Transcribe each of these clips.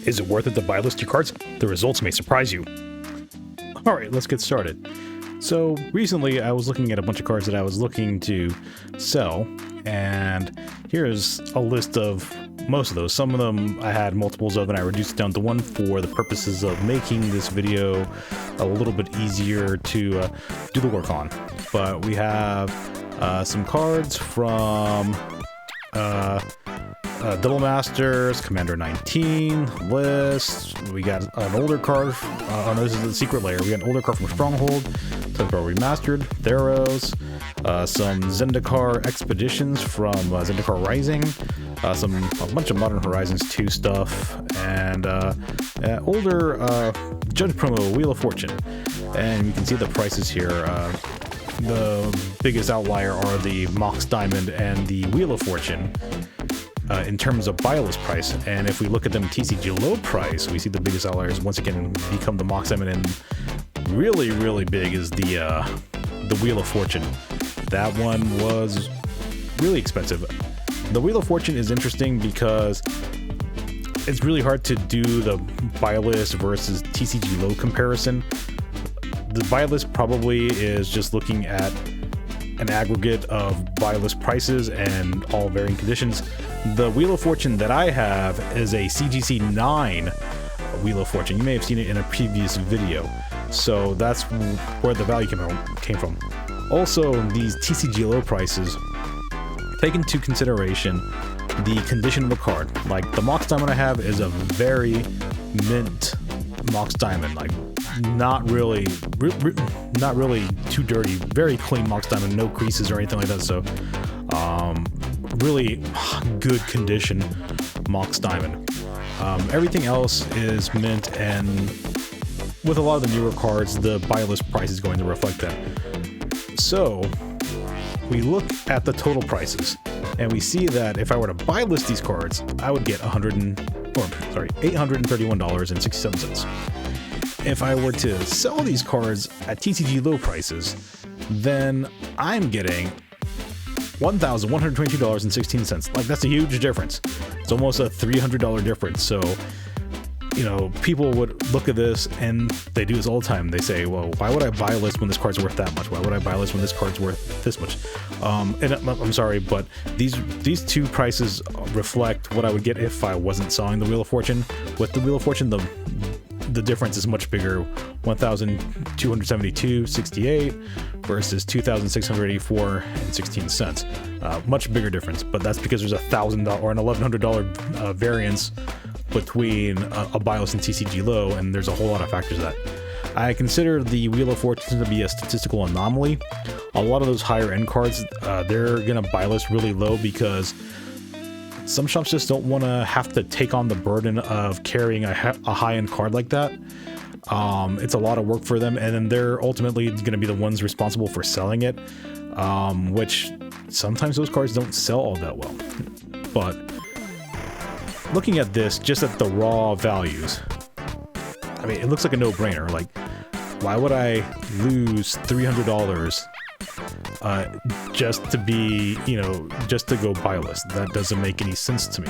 Is it worth it to buy list your cards? The results may surprise you. Alright, let's get started. So recently I was looking at a bunch of cards that I was looking to sell, and here's a list of most of those. Some of them I had multiples of, and I reduced it down to one for the purposes of making this video a little bit easier to do the work on. But we have some cards from Double Masters, Commander 19, List. We got an older card. Oh no, this is the Secret Lair. We got an older card from Stronghold, Templar Remastered, Theros, some Zendikar Expeditions from Zendikar Rising, a bunch of Modern Horizons 2 stuff, and older Judge promo, Wheel of Fortune. And you can see the prices here. The biggest outlier are the Mox Diamond and the Wheel of Fortune in terms of Buylist price. And if we look at them TCG low price, we see the biggest outliers once again become the Mox Diamond, and really big is the Wheel of Fortune. That one was really expensive. The Wheel of Fortune is interesting because it's really hard to do the Buylist versus TCG low comparison. The Buylist probably is just looking at an aggregate of Buylist prices and all varying conditions. The Wheel of Fortune that I have is a CGC 9 Wheel of Fortune. You may have seen it in a previous video. So that's where the value came from. Also, these TCG low prices take into consideration the condition of the card. Like the Mox Diamond I have is a very mint Mox Diamond, like not really too dirty, very clean Mox Diamond, no creases or anything like that. So really good condition Mox Diamond. Everything else is mint, and with a lot of the newer cards, the Buylist price is going to reflect that. So we look at the total prices, and we see that if I were to Buylist these cards, I would get $831.67. If I were to sell these cards at TCG low prices, then I'm getting $1,122.16. Like, that's a huge difference. It's almost a $300 difference. So, you know, people would look at this, and they do this all the time. They say, well, why would I buy a list when this card's worth that much? Why would I buy a list when this card's worth this much? And I'm sorry, but these two prices reflect what I would get if I wasn't selling the Wheel of Fortune. With the Wheel of Fortune, the difference is much bigger. $1,272.68 versus $2,684.16. Much bigger difference, but that's because there's $1,000 or an $1,100 variance between a Buylist and TCG low, and there's a whole lot of factors to that. I consider the Wheel of Fortune to be a statistical anomaly. A lot of those higher end cards, they're gonna Buylist really low because some shops just don't want to have to take on the burden of carrying a high-end card like that. It's a lot of work for them, and then they're ultimately going to be the ones responsible for selling it, which sometimes those cards don't sell all that well. But looking at this, just at the raw values, I mean, it looks like a no-brainer. Like, why would I lose $300 just to be, just to go Buylist? That doesn't make any sense to me.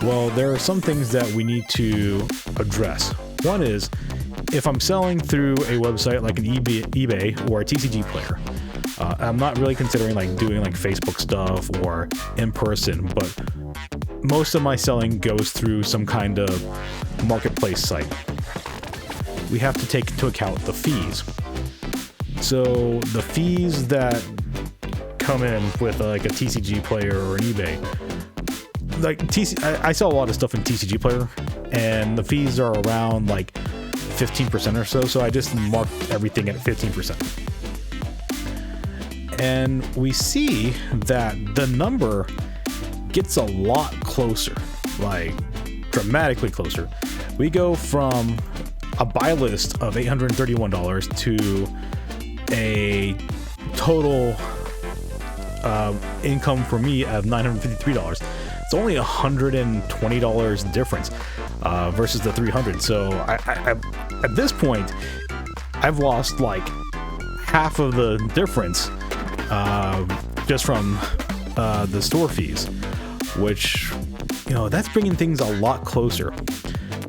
Well, there are some things that we need to address. One is, if I'm selling through a website like an eBay or a TCG player, I'm not really considering doing Facebook stuff or in person, but most of my selling goes through some kind of marketplace site. We have to take into account the fees. So the fees that come in with a TCG player or an eBay, I sell a lot of stuff in TCG player, and the fees are around 15% or so. So I just mark everything at 15%. And we see that the number gets a lot closer, dramatically closer. We go from a Buylist of $831 to a total income for me of $953. It's only $120 difference versus the $300. So I at this point, I've lost half of the difference just from the store fees, which, that's bringing things a lot closer.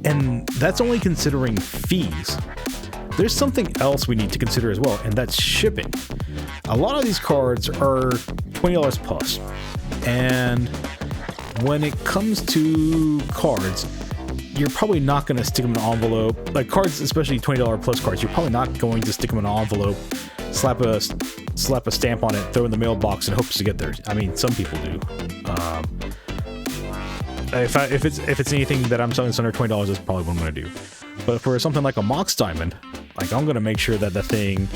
And that's only considering fees. There's something else we need to consider as well, and that's shipping. A lot of these cards are $20 plus. And when it comes to cards, you're probably not going to stick them in an envelope. Like cards, especially $20 plus cards, you're probably not going to stick them in an envelope, slap a stamp on it, throw it in the mailbox, and hopes to get there. I mean, some people do. If it's anything that I'm selling that's under $20, that's probably what I'm going to do. But for something like a Mox Diamond, like I'm going to make sure that the thing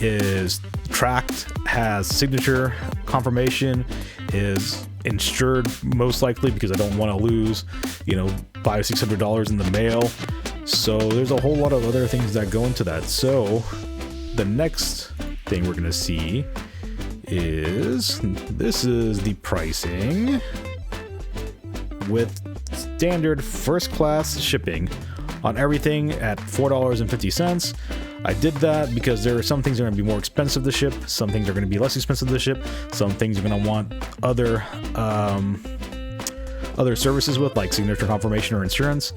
is tracked, has signature confirmation, is insured most likely, because I don't want to lose, $500-600 in the mail. So there's a whole lot of other things that go into that. So the next thing we're going to see is the pricing with standard first class shipping on everything at $4.50. I did that because there are some things that are going to be more expensive to ship, some things are going to be less expensive to ship, some things you're going to want other services with, like signature confirmation or insurance.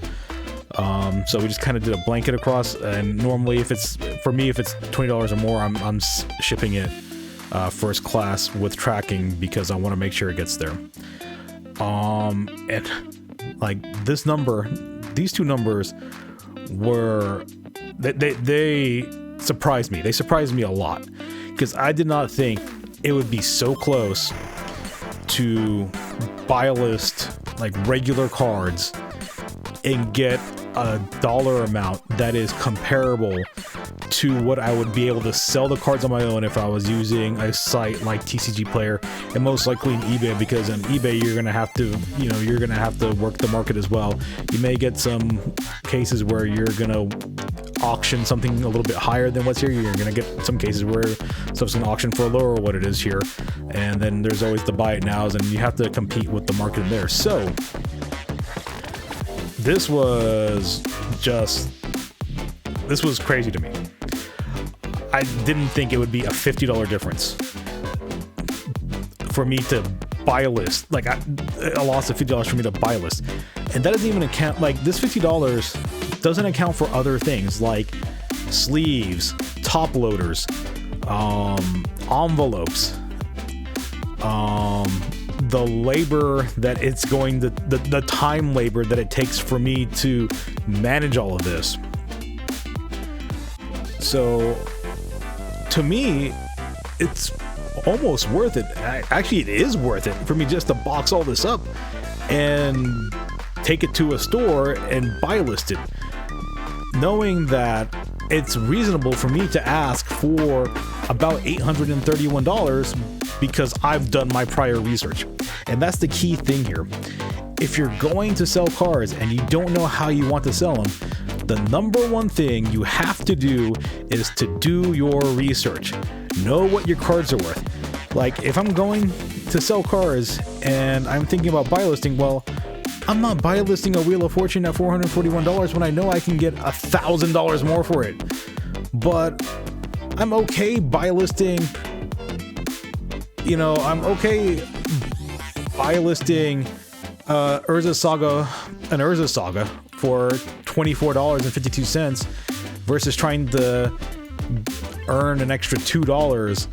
So we just kind of did a blanket across, and normally if it's $20 or more, I'm shipping it first class with tracking because I want to make sure it gets there. And like this number, these two numbers were they surprised me. They surprised me a lot because I did not think it would be so close to Buylist like regular cards and get a dollar amount that is comparable to what I would be able to sell the cards on my own if I was using a site like TCG Player, and most likely in eBay, because on eBay you're gonna have to work the market as well. You may get some cases where you're gonna auction something a little bit higher than what's here. You're gonna get some cases where stuff's gonna auction for lower what it is here, and then there's always the buy it nows, and you have to compete with the market in there. So this was crazy to me. I didn't think it would be a $50 difference for me to Buylist, like a loss of $50 for me to Buylist. And that doesn't even account, like this $50 doesn't account for other things like sleeves, top loaders, envelopes, the labor that it's going to, the time labor that it takes for me to manage all of this. So to me, it's almost worth it. Actually, it is worth it for me just to box all this up and take it to a store and Buylist it, knowing that it's reasonable for me to ask for about $831 because I've done my prior research. And that's the key thing here. If you're going to sell cards and you don't know how you want to sell them, the number one thing you have to do is to do your research. Know what your cards are worth. Like if I'm going to sell cards and I'm thinking about Buylisting, well, I'm not Buylisting a Wheel of Fortune at $441 when I know I can get $1,000 more for it. But I'm okay Buylisting, I'm okay Buylisting Urza Saga for $24.52 versus trying to earn an extra $2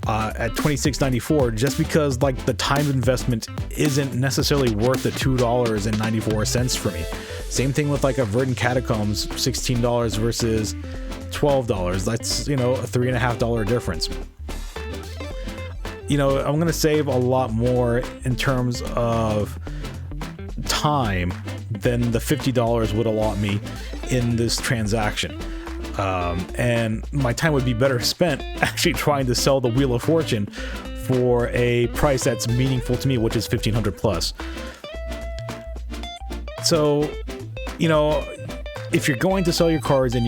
at $26.94 just because like the time investment isn't necessarily worth the $2.94 for me. Same thing with like a Verdant Catacombs, $16 versus $12. That's, a $3.50 difference. I'm going to save a lot more in terms of time than the $50 would allot me in this transaction. And my time would be better spent actually trying to sell the Wheel of Fortune for a price that's meaningful to me, which is $1,500 plus. So, if you're going to sell your cards and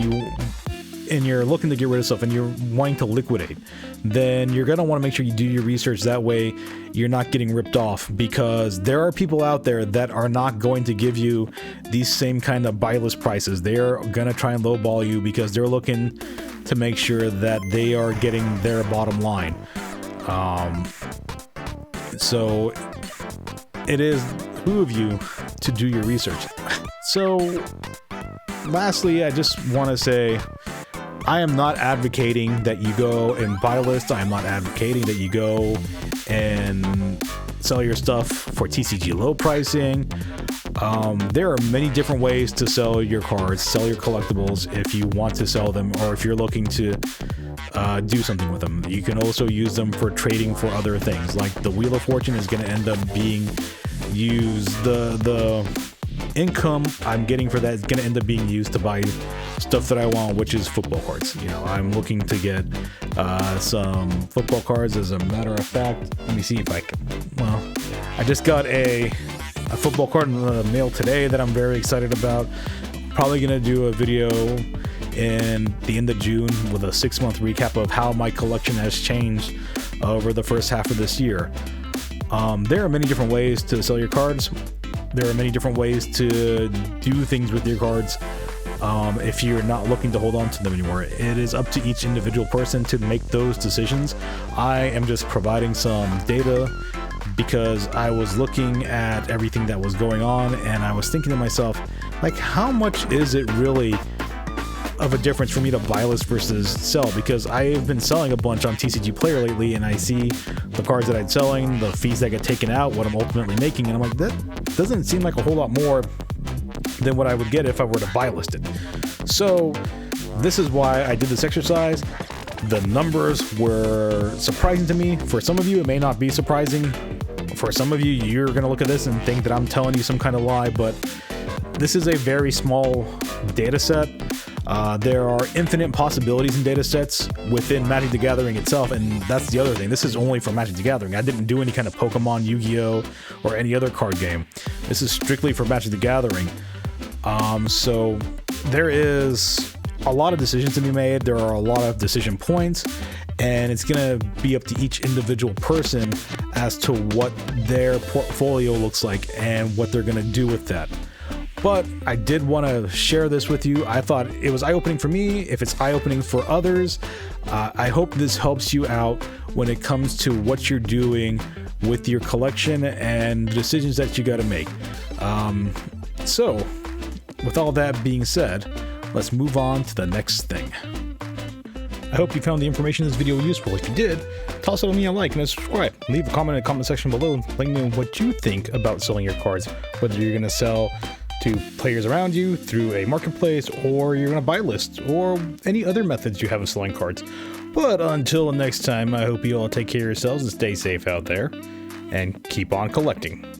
you're looking to get rid of stuff and you're wanting to liquidate, then you're going to want to make sure you do your research. That way you're not getting ripped off, because there are people out there that are not going to give you these same kind of Buylist prices. They're going to try and lowball you because they're looking to make sure that they are getting their bottom line. So it is behoove you to do your research. So lastly, I just want to say I am not advocating that you go and Buylist. I am not advocating that you go and sell your stuff for TCG low pricing. There are many different ways to sell your cards, sell your collectibles if you want to sell them, or if you're looking to do something with them. You can also use them for trading for other things, like the Wheel of Fortune is going to end up being used. The income I'm getting for that is going to end up being used to buy stuff that I want, which is football cards. You know, I'm looking to get some football cards. As a matter of fact, let me see if I can. Well, I just got a football card in the mail today that I'm very excited about. Probably gonna do a video in the end of June with a 6-month recap of how my collection has changed over the first half of this year. There are many different ways to sell your cards. There are many different ways to do things with your cards. If you're not looking to hold on to them anymore, it is up to each individual person to make those decisions. I am just providing some data because I was looking at everything that was going on and I was thinking to myself, like, how much is it really of a difference for me to buy list versus sell? Because I've been selling a bunch on TCG Player lately, and I see the cards that I'm selling, the fees that get taken out, what I'm ultimately making, and I'm like, that doesn't seem like a whole lot more than what I would get if I were to buy list it. So this is why I did this exercise. The numbers were surprising to me. For some of you, it may not be surprising. For some of you, you're going to look at this and think that I'm telling you some kind of lie, but this is a very small data set. There are infinite possibilities in data sets within Magic the Gathering itself, and that's the other thing. This is only for Magic the Gathering. I didn't do any kind of Pokemon, Yu-Gi-Oh, or any other card game. This is strictly for Magic the Gathering. So there is a lot of decisions to be made. There are a lot of decision points, and it's going to be up to each individual person as to what their portfolio looks like and what they're going to do with that. But I did want to share this with you. I thought it was eye-opening for me. If it's eye-opening for others, I hope this helps you out when it comes to what you're doing with your collection and the decisions that you got to make. So, with all that being said, let's move on to the next thing. I hope you found the information in this video useful. If you did, toss it on me a like and a subscribe. Leave a comment in the comment section below letting me know what you think about selling your cards, whether you're going to sell to players around you through a marketplace, or you're going to buy lists, or any other methods you have of selling cards. But until next time, I hope you all take care of yourselves and stay safe out there, and keep on collecting.